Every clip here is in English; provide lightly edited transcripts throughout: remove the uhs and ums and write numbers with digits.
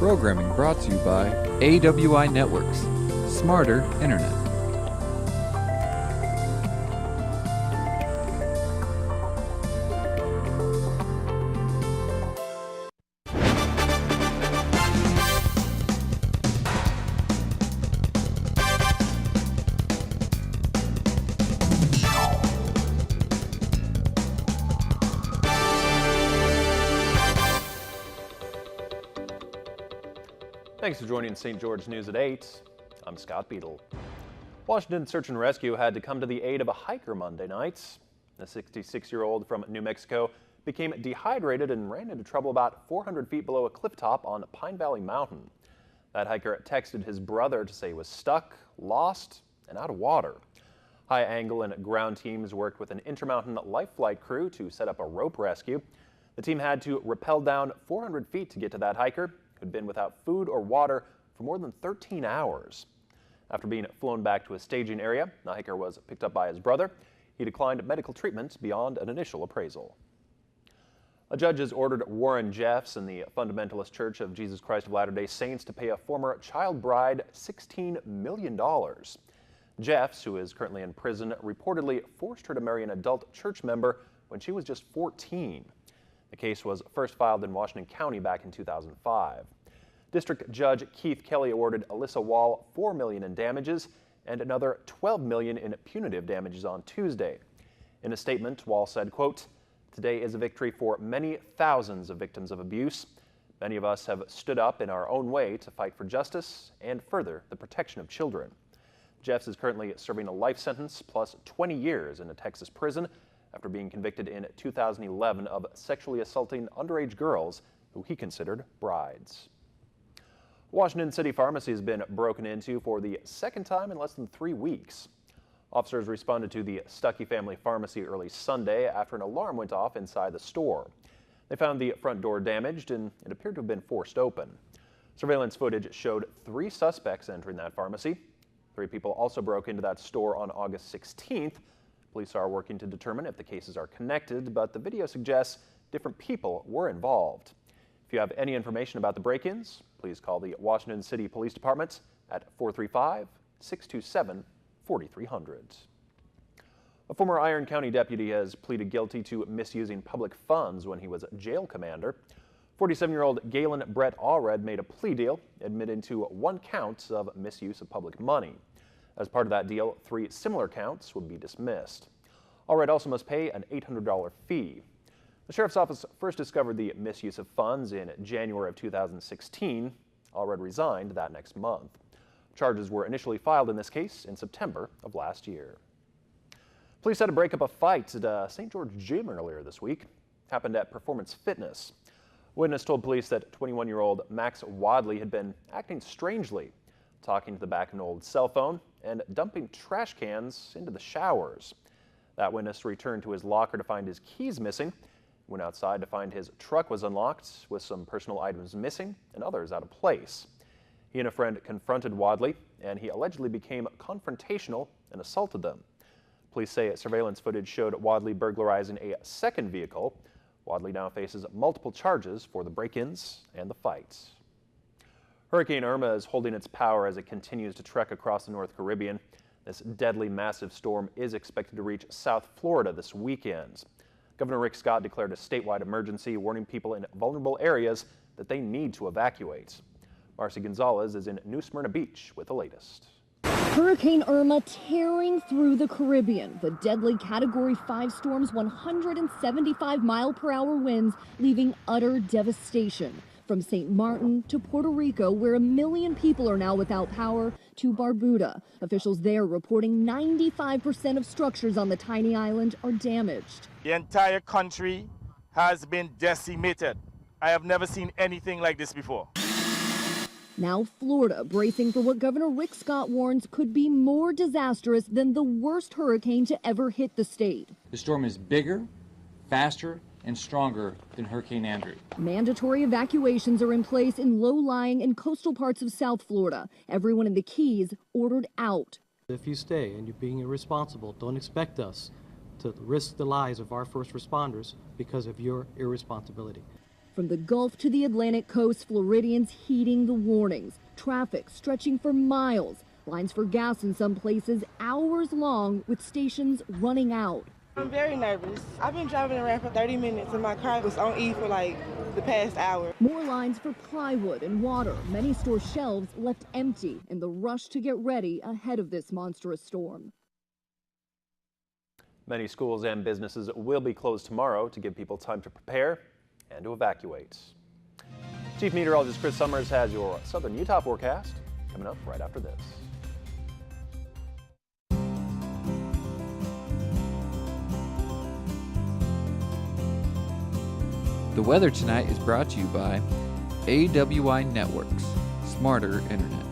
Programming brought to you by AWI Networks, Smarter Internet. Thanks for joining St. George News at 8. I'm Scott Beadle. Washington Search and Rescue had to come to the aid of a hiker Monday night. The 66-year-old from New Mexico became dehydrated and ran into trouble about 400 feet below a cliff top on Pine Valley Mountain. That hiker texted his brother to say he was stuck, lost, and out of water. High angle and ground teams worked with an Intermountain Life Flight crew to set up a rope rescue. The team had to rappel down 400 feet to get to that hiker, who'd been without food or water for more than 13 hours. After being flown back to a staging area, the hiker was picked up by his brother. He declined medical treatment beyond an initial appraisal. A judge has ordered Warren Jeffs and the Fundamentalist Church of Jesus Christ of Latter-day Saints to pay a former child bride $16 million. Jeffs, who is currently in prison, reportedly forced her to marry an adult church member when she was just 14. The case was first filed in Washington County back in 2005. District Judge Keith Kelly awarded Alyssa Wall $4 million in damages and another $12 million in punitive damages on Tuesday. In a statement, Wall said, quote, "Today is a victory for many thousands of victims of abuse. Many of us have stood up in our own way to fight for justice and further the protection of children." Jeffs is currently serving a life sentence plus 20 years in a Texas prison after being convicted in 2011 of sexually assaulting underage girls who he considered brides. Washington City Pharmacy has been broken into for the second time in less than 3 weeks. Officers responded to the Stuckey family pharmacy early Sunday after an alarm went off inside the store. They found the front door damaged and it appeared to have been forced open. Surveillance footage showed 3 suspects entering that pharmacy. 3 people also broke into that store on August 16th. Police are working to determine if the cases are connected, but the video suggests different people were involved. If you have any information about the break-ins, please call the Washington City Police Department at 435-627-4300. A former Iron County deputy has pleaded guilty to misusing public funds when he was jail commander. 47-year-old Galen Brett Allred made a plea deal, admitting to 1 count of misuse of public money. As part of that deal, 3 similar counts would be dismissed. Allred also must pay an $800 fee. The Sheriff's Office first discovered the misuse of funds in January of 2016. Allred resigned that next month. Charges were initially filed in this case in September of last year. Police had to break up a fight at a St. George gym earlier this week. Happened at Performance Fitness. Witness told police that 21-year-old Max Wadley had been acting strangely, talking to the back of an old cell phone and dumping trash cans into the showers. That witness returned to his locker to find his keys missing, went outside to find his truck was unlocked with some personal items missing and others out of place. He and a friend confronted Wadley, and he allegedly became confrontational and assaulted them. Police say surveillance footage showed Wadley burglarizing a second vehicle. Wadley now faces multiple charges for the break-ins and the fights. Hurricane Irma is holding its power as it continues to trek across the North Caribbean. This deadly massive storm is expected to reach South Florida this weekend. Governor Rick Scott declared a statewide emergency, warning people in vulnerable areas that they need to evacuate. Marcy Gonzalez is in New Smyrna Beach with the latest. Hurricane Irma tearing through the Caribbean. The deadly Category 5 storm's 175-mile-per-hour winds leaving utter devastation. From St. Martin to Puerto Rico, where 1 million people are now without power, to Barbuda. Officials there reporting 95% of structures on the tiny island are damaged. The entire country has been decimated. I have never seen anything like this before. Now Florida bracing for what Governor Rick Scott warns could be more disastrous than the worst hurricane to ever hit the state. The storm is bigger, faster, and stronger than Hurricane Andrew. Mandatory evacuations are in place in low-lying and coastal parts of South Florida. Everyone in the Keys ordered out. If you stay and you're being irresponsible, don't expect us to risk the lives of our first responders because of your irresponsibility. From the Gulf to the Atlantic coast, Floridians heeding the warnings. Traffic stretching for miles. Lines for gas in some places hours long, with stations running out. I'm very nervous. I've been driving around for 30 minutes and my car was on E for like the past hour. More lines for plywood and water. Many store shelves left empty in the rush to get ready ahead of this monstrous storm. Many schools and businesses will be closed tomorrow to give people time to prepare and to evacuate. Chief Meteorologist Chris Summers has your Southern Utah forecast coming up right after this. The weather tonight is brought to you by AWI Networks, Smarter Internet.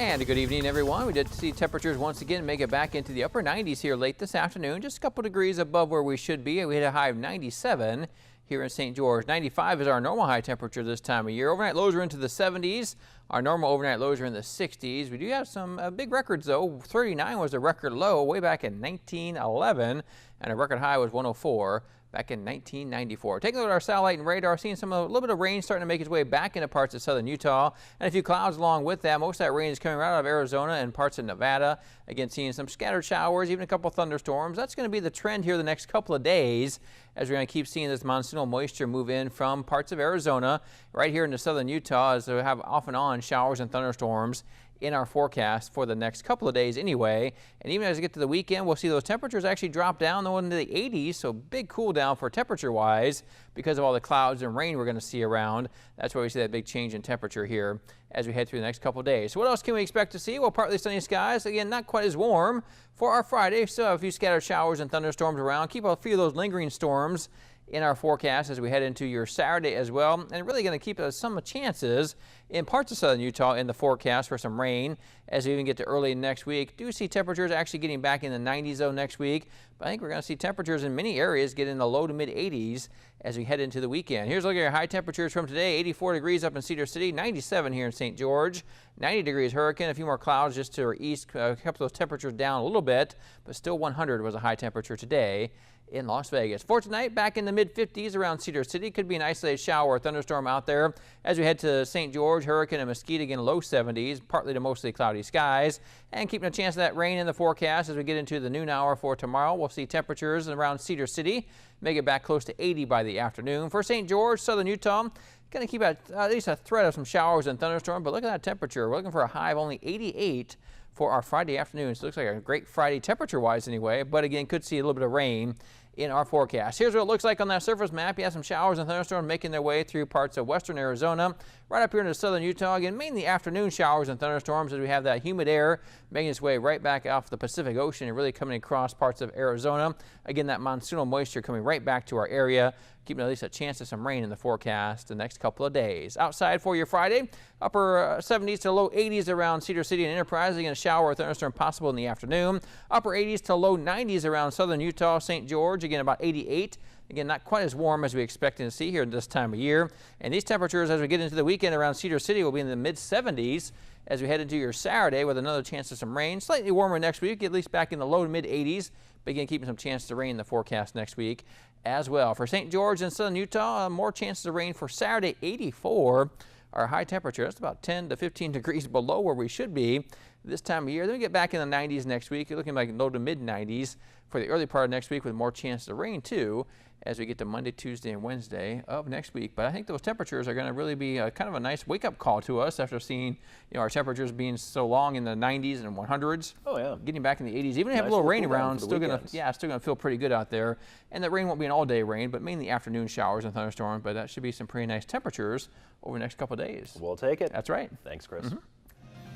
And a good evening, everyone. We did see temperatures once again make it back into the upper 90s here late this afternoon, just a couple degrees above where we should be. We hit a high of 97 here in St. George. 95 is our normal high temperature this time of year. Overnight lows are into the 70s. Our normal overnight lows are in the 60s. We do have some big records, though. 39 was a record low way back in 1911, and a record high was 104. Back in 1994. Taking a look at our satellite and radar, seeing a little bit of rain starting to make its way back into parts of southern Utah, and a few clouds along with that. Most of that rain is coming right out of Arizona and parts of Nevada. Again, seeing some scattered showers, even a couple thunderstorms. That's going to be the trend here the next couple of days, as we're going to keep seeing this monsoonal moisture move in from parts of Arizona right here into southern Utah, as we have off and on showers and thunderstorms in our forecast for the next couple of days anyway. And even as we get to the weekend, we'll see those temperatures actually drop down into the 80s, so big cool down for temperature wise because of all the clouds and rain we're going to see around. That's why we see that big change in temperature here as we head through the next couple of days. So what else can we expect to see? Well, partly sunny skies. Again, not quite as warm for our Friday. Still have a few scattered showers and thunderstorms around. Keep a few of those lingering storms in our forecast as we head into your Saturday as well, and really going to keep some chances in parts of southern Utah in the forecast for some rain as we even get to early next week. Do see temperatures actually getting back in the 90s though next week, but I think we're going to see temperatures in many areas get in the low to mid 80s as we head into the weekend. Here's looking at our high temperatures from today. 84 degrees up in Cedar City, 97 here in St. George, 90 degrees Hurricane, a few more clouds just to our east, kept those temperatures down a little bit, but still 100 was a high temperature today in Las Vegas. For tonight, back in the mid-50s around Cedar City. Could be an isolated shower or thunderstorm out there. As we head to St. George, Hurricane and Mesquite, again, low 70s, partly to mostly cloudy skies. And keeping a chance of that rain in the forecast as we get into the noon hour for tomorrow. We'll see temperatures around Cedar City make it back close to 80 by the afternoon. For St. George, southern Utah, going to keep at least a threat of some showers and thunderstorms, but look at that temperature. We're looking for a high of only 88 for our Friday afternoon. So it looks like a great Friday temperature-wise anyway, but again, could see a little bit of rain in our forecast. Here's what it looks like on that surface map. You have some showers and thunderstorms making their way through parts of western Arizona, right up here into southern Utah. Again, mainly afternoon showers and thunderstorms as we have that humid air making its way right back off the Pacific Ocean and really coming across parts of Arizona. Again, that monsoonal moisture coming right back to our area, keeping at least a chance of some rain in the forecast the next couple of days. Outside for your Friday, upper 70s to low 80s around Cedar City and Enterprise. Again, a shower or thunderstorm possible in the afternoon. Upper 80s to low 90s around southern Utah, St. George. Again, about 88. Again, not quite as warm as we expected to see here this time of year. And these temperatures as we get into the weekend around Cedar City will be in the mid-70s as we head into your Saturday with another chance of some rain. Slightly warmer next week, at least back in the low to mid-80s. But again, keeping some chance to rain in the forecast next week as well. For St. George and southern Utah, more chances of rain for Saturday, 84. Our high temperature, that's about 10 to 15 degrees below where we should be this time of year. Then we get back in the 90s next week. You're looking like low to mid 90s for the early part of next week with more chances of rain too as we get to Monday, Tuesday, and Wednesday of next week. But I think those temperatures are going to really be kind of a nice wake-up call to us after seeing our temperatures being so long in the 90s and 100s. Oh yeah, getting back in the 80s. Even if have a little rain around, still going to feel pretty good out there. And that rain won't be an all-day rain, but mainly afternoon showers and thunderstorms. But that should be some pretty nice temperatures over the next couple of days. We'll take it. That's right. Thanks, Chris.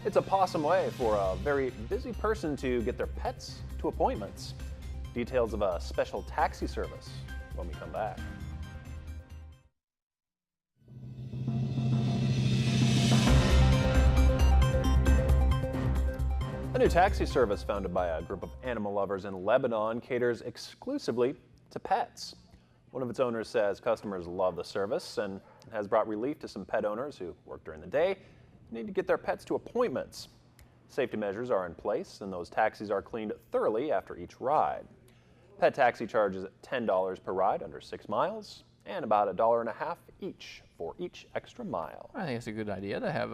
It's a possum way for a very busy person to get their pets to appointments. Details of a special taxi service when we come back. A new taxi service founded by a group of animal lovers in Lebanon caters exclusively to pets. One of its owners says customers love the service and has brought relief to some pet owners who work during the day, need to get their pets to appointments. Safety measures are in place, and those taxis are cleaned thoroughly after each ride. Pet taxi charges $10 per ride under 6 miles and about $1.50 each for each extra mile. I think it's a good idea to have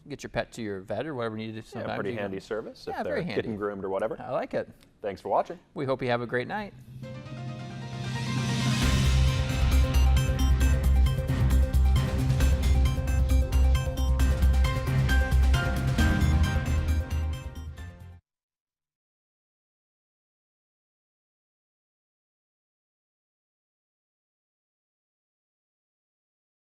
get your pet to your vet or whatever you need to. Yeah, pretty handy service if Yeah, they're very handy. getting groomed or whatever. I like it. Thanks for watching. We hope you have a great night.